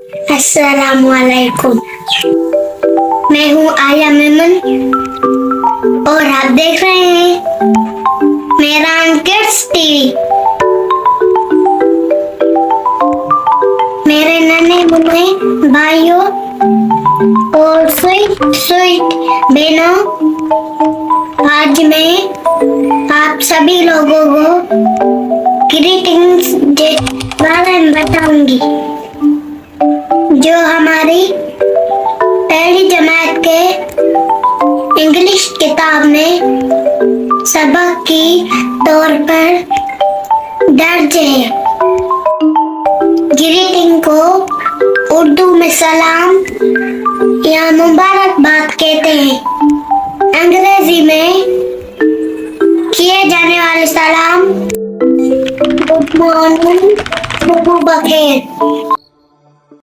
अस्सलामुअलैकुम। मैं हूँ आया मेमन और आप देख रहे हैं मेरा किड्स टीवी। मेरे नन्हे मुन्ने भाइयों और स्वीट स्वीट बहनों, आज मैं आप सभी लोगों को ग्रीटिंग्स के बारे में बताऊंगी, जो हमारी पहली जमात के इंग्लिश किताब में सबक की तौर पर दर्ज है। ग्रीटिंग को उर्दू में सलाम या मुबारकबाद कहते हैं। अंग्रेजी में किए जाने वाले सलाम गुड मॉर्निंग, सुबह बखैर